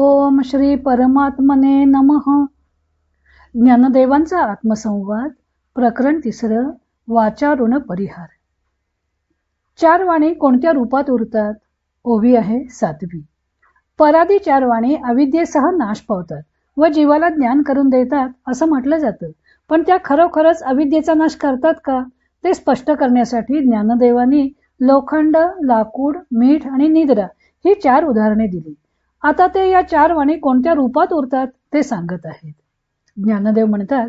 ओम श्री परमात्मने नमः. ज्ञानदेवांचा आत्मसंवाद प्रकरण 3. वाचारुण परिहार. चार वाणी कोणत्या रूपात उरतात? ओवी आहे 7वी. परादी चार वाणी अविद्येसह नाश पावतात व जीवाला ज्ञान करून देतात असं म्हटलं जातं. पण त्या खरोखरच अविद्येचा नाश करतात का ते स्पष्ट करण्यासाठी ज्ञानदेवांनी लोखंड, लाकूड, मीठ आणि निद्रा ही 4 उदाहरणे दिली. आता ते या 4 वाणी कोणत्या रूपात उरतात ते सांगत आहेत. ज्ञानदेव म्हणतात,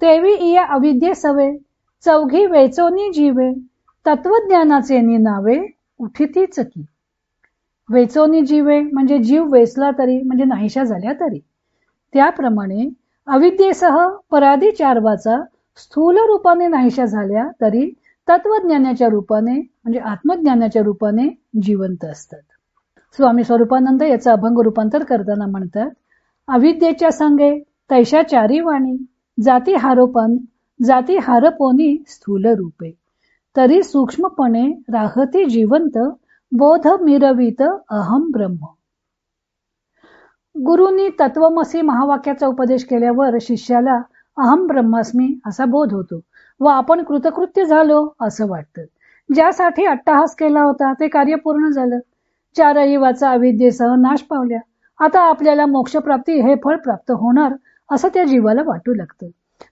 तेवी इया अविद्ये सवे चौघी वेचोनी जीवे तत्वज्ञानाचे नावे उठितीच की. वेचोनी जीवे म्हणजे जीव वेचला तरी म्हणजे नाहीशा झाल्या तरी. त्याप्रमाणे अविद्येसह परादी 4 वाचा स्थूल रूपाने नाहीशा झाल्या तरी तत्वज्ञानाच्या रूपाने म्हणजे आत्मज्ञानाच्या रूपाने जिवंत असतात. स्वामी स्वरूपानंद याचं अभंग रूपांतर करताना म्हणतात, अविद्येच्या संगे तैशा 4 वाणी जाती हारपोनी स्थूल रूपे तरी सूक्ष्मपणे राहती जिवंत बोध मिरवित अहम ब्रह्म. गुरुनी तत्वमसी महावाक्याचा उपदेश केल्यावर शिष्याला अहम ब्रह्मास्मी असा बोध होतो व आपण कृतकृत्य झालो असं वाटतं. ज्यासाठी अट्टहास केला होता ते कार्य पूर्ण झालं. 4ही वाचा अविद्येसह नाश पावल्या. आता आपल्याला मोक्षप्राप्ती हे फळ प्राप्त होणार असं त्या जीवाला वाटू लागतं.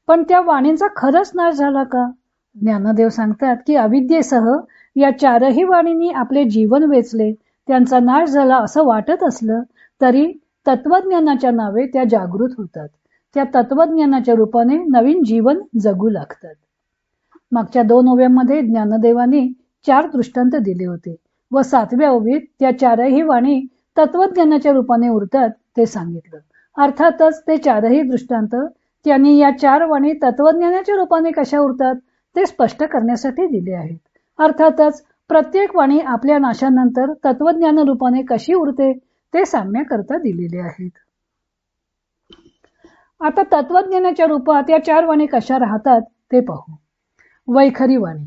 पण त्या वाणींचा खरंच नाश झाला का? ज्ञानदेव सांगतात की अविद्येसह या 4ही वाणींनी आपले जीवन वेचले, त्यांचा नाश झाला असं वाटत असलं तरी तत्वज्ञानाच्या नावे त्या जागृत होतात. त्या तत्वज्ञानाच्या रूपाने नवीन जीवन जगू लागतात. मागच्या 2 ओव्यांमध्ये ज्ञानदेवांनी 4 दृष्टांत दिले होते व 7व्या ओवीत त्या 4ही वाणी तत्वज्ञानाच्या रूपाने उरतात ते सांगितलं. अर्थातच ते 4ही दृष्टांत त्यांनी या 4 वाणी तत्वज्ञानाच्या रूपाने कशा उरतात ते स्पष्ट करण्यासाठी दिले आहेत. अर्थातच प्रत्येक वाणी आपल्या नाशानंतर तत्वज्ञान रूपाने कशी उरते ते सांगण्याकरता दिलेले आहेत. आता तत्वज्ञानाच्या रूपात या 4 वाणी कशा राहतात ते पाहू. वैखरी वाणी.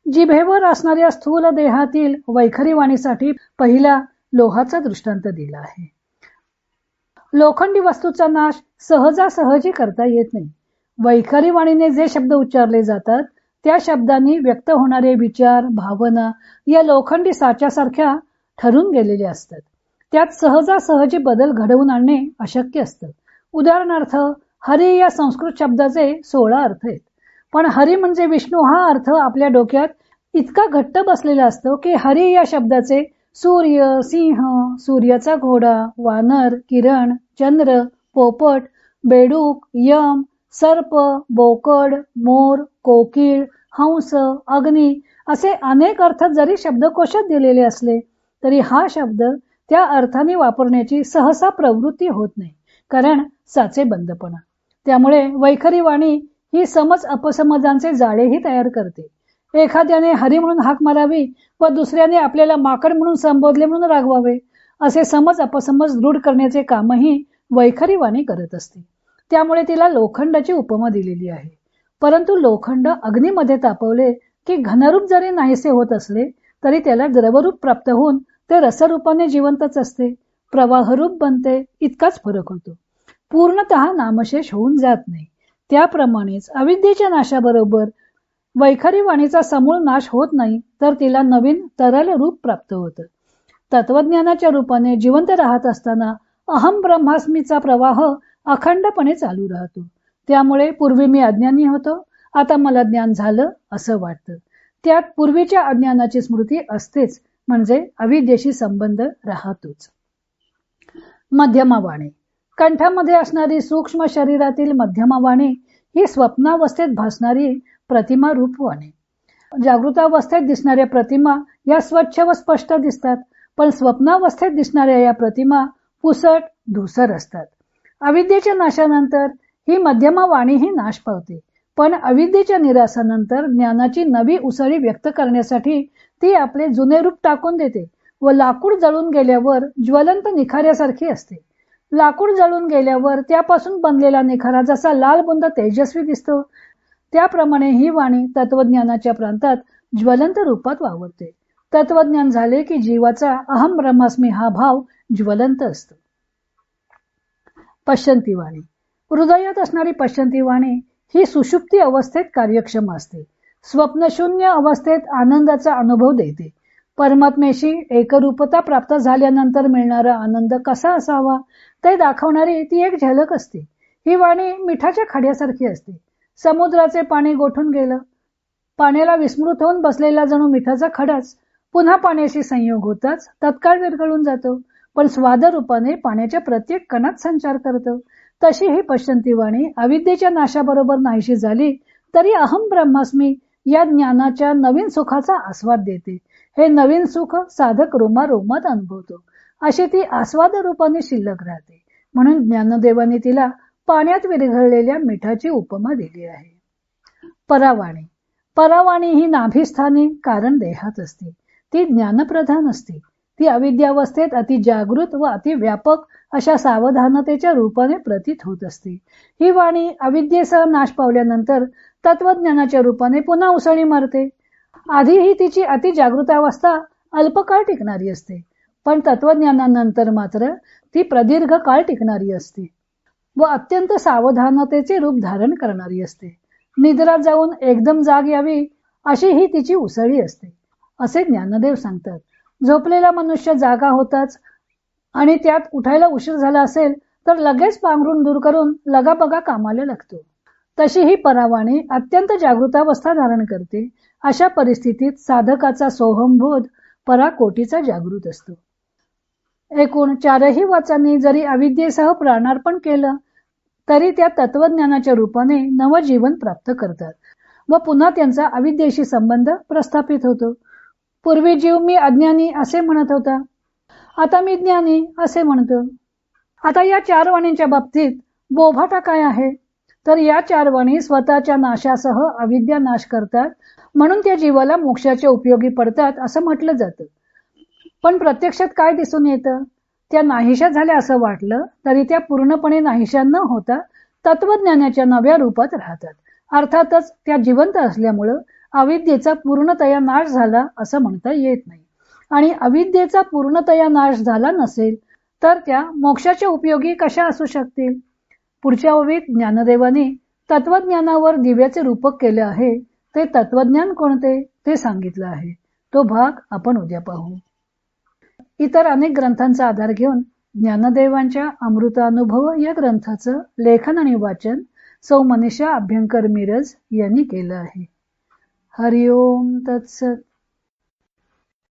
जिभेवर असणाऱ्या स्थूल देहातील वैखरी वाणीसाठी पहिला लोहाचा दृष्टांत दिला आहे. लोखंडी वस्तूचा नाश सहजासहजी करता येत नाही. वैखरी वाणीने जे शब्द उच्चारले जातात त्या शब्दांनी व्यक्त होणारे विचार, भावना या लोखंडी साच्यासारख्या ठरून गेलेले असतात. त्यात सहजासहजी बदल घडवून आणणे अशक्य असतं. उदाहरणार्थ, हरी या संस्कृत शब्दाचे 16 अर्थ आहेत. पण हरी म्हणजे विष्णू हा अर्थ आपल्या डोक्यात इतका घट्ट बसलेला असतो की हरी या शब्दाचे सूर्य, सिंह, सूर्याचा घोडा, वानर, किरण, चंद्र, पोपट, बेडूक, यम, सर्प, बोकड, मोर, कोकिळ, हंस, अग्नी असे अनेक अर्थ जरी शब्दकोशात दिलेले असले तरी हा शब्द त्या अर्थाने वापरण्याची सहसा प्रवृत्ती होत नाही, कारण साचे बंदपणा. त्यामुळे वैखरी वाणी ही समज अपसमजांचे जाळेही तयार करते. एखाद्याने हरी म्हणून हाक मारावी व दुसऱ्याने आपल्याला माकड म्हणून संबोधले म्हणून रागवावे असे समज अपसमज दृढ करण्याचे कामही वैखरी वाणी करत असते. त्यामुळे तिला लोखंडाची उपमा दिलेली आहे. परंतु लोखंड अग्नीमध्ये तापवले की घनरूप जरी नाहीसे होत असले तरी त्याला द्रवरूप प्राप्त होऊन ते रसरूपाने जिवंतच असते, प्रवाहरूप बनते, इतकाच फरक होतो. पूर्णतः नामशेष होऊन जात नाही. त्याप्रमाणेच अविद्येच्या नाशाबरोबर वैखरी वाणीचा समूळ नाश होत नाही तर तिला नवीन तरल रूप प्राप्त होतं. तत्वज्ञानाच्या रूपाने जिवंत राहत असताना अहम ब्रह्मास्मीचा प्रवाह अखंडपणे चालू राहतो. त्यामुळे पूर्वी मी अज्ञानी होतो, आता मला ज्ञान झालं असं वाटतं. त्यात पूर्वीच्या अज्ञानाची स्मृती असतेच, म्हणजे अविद्येशी संबंध राहतोच. मध्यमा वाणी. कंठामध्ये असणारी सूक्ष्म शरीरातील मध्यमा वाणी ही स्वप्नावस्थेत भासणारी प्रतिमा रूप वाणी. जागृतावस्थेत दिसणाऱ्या प्रतिमा या स्वच्छ व स्पष्ट दिसतात, पण स्वप्नावस्थेत दिसणाऱ्या या प्रतिमा पुसट धूसर असतात. अविद्येच्या नाशानंतर ही मध्यमा वाणीही नाश पावते, पण अविद्येच्या निरासानंतर ज्ञानाची नवी उसळी व्यक्त करण्यासाठी ती आपले जुने रूप टाकून देते व लाकूड जळून गेल्यावर ज्वलंत निखाऱ्यासारखी असते. लाकूड जळून गेल्यावर त्यापासून बनलेला निखारा जसा लाल बुंद तेजस्वी दिसतो त्याप्रमाणे ही वाणी तत्वज्ञानाच्या प्रांतात ज्वलंत रूपात वावरते. तत्वज्ञान झाले की जीवाचा अहम ब्रह्मास्मी हा भाव ज्वलंत असतो. पश्यंती वाणी. हृदयात असणारी पश्यंती वाणी ही सुषुप्ती अवस्थेत कार्यक्षम असते. स्वप्नशून्य अवस्थेत आनंदाचा अनुभव देते. परमात्म्याशी एकरूपता प्राप्त झाल्यानंतर मिळणारा आनंद कसा असावा ते दाखवणारी ती एक झलक असते. ही वाणी मिठाच्या खड्यासारखी असते. समुद्राचे पाणी गोठून गेलं. पाण्याला विस्मृत होऊन बसलेला जणू मिठाचा खडाच पुन्हा पाण्याशी संयोग होताच तत्काळ विरघळून जातो, पण स्वादरूपाने पाण्याच्या प्रत्येक कणात संचार करतो. तशी ही पश्यंती वाणी अविद्येच्या नाशाबरोबर नाहीशी झाली तरी अहम ब्रह्मास्मी या ज्ञानाच्या नवीन सुखाचा आस्वाद देते. हे नवीन सुख साधक रोमारोमात अनुभवतो. अशी ती आस्वाद रूपाने शिल्लक राहते. म्हणून ज्ञानदेवाने तिला पाण्यात विरघळलेल्या मिठाची उपमा दिली आहे. परावाणी. परावाणी ही नाभिस्थानी कारण देहात असते. ती ज्ञानप्रधान असते. ती अविद्यावस्थेत अति जागृत व अति व्यापक अशा सावधानतेच्या रूपाने प्रतीत होत असते. ही वाणी अविद्येसह नाश पावल्यानंतर तत्वज्ञानाच्या रूपाने पुन्हा उसळी मारते. आधीही तिची अति जागृतावस्था अल्पकाळ टिकणारी असते, पण तत्वज्ञानानंतर मात्र ती प्रदीर्घ काळ टिकणारी असते व अत्यंत सावधानतेचे रूप धारण करणारी असते. निद्रा जाऊन एकदम जाग यावी अशी ही तिची उसळी असते, असे ज्ञानदेव सांगतात. झोपलेला मनुष्य जागा होताच आणि त्यात उठायला उशीर झाला असेल तर लगेच पांघरून दूर करून लगाबगा कामाला लागतो. तशी ही परावाणी अत्यंत जागृतावस्था धारण करते. अशा परिस्थितीत साधकाचा सोहमबोध पराकोटीचा जागृत असतो. एकूण चारही वाचांनी जरी अविद्येसह प्राणार्पण केलं तरी त्या तत्वज्ञानाच्या रूपाने नवजीवन प्राप्त करतात व पुन्हा त्यांचा अविद्येशी संबंध प्रस्थापित होतो. पूर्वी जीव मी अज्ञानी असे म्हणत होता, आता मी ज्ञानी असे म्हणतो. आता या चार वाणींच्या बाबतीत बोभाटा काय आहे तर या चार वाणी स्वतःच्या नाशासह अविद्या नाश करतात, म्हणून त्या जीवाला मोक्षाच्या उपयोगी पडतात असं म्हटलं जातं. पण प्रत्यक्षात काय दिसून येतं? त्या नाहीशा झाल्या असं वाटलं तरी त्या पूर्णपणे नाहीशा न होता तत्वज्ञानाच्या नव्या रूपात राहतात. अर्थातच त्या जिवंत असल्यामुळं अविद्येचा पूर्णतया नाश झाला असं म्हणता येत नाही. आणि अविद्येचा पूर्णतया नाश झाला नसेल तर त्या मोक्षाच्या उपयोगी कशा असू शकतील? पुढच्या ओवीत ज्ञानदेवाने तत्वज्ञानावर दिव्याचे रूपक केले आहे. ते तत्वज्ञान कोणते ते सांगितलं आहे. तो भाग आपण उद्या पाहू. इतर अनेक ग्रंथांचा आधार घेऊन ज्ञानदेवांच्या अमृतानुभव या ग्रंथाचं लेखन आणि वाचन सौ मनीषा अभ्यंकर मिरज यांनी केलं आहे. हरिओम तत्सत.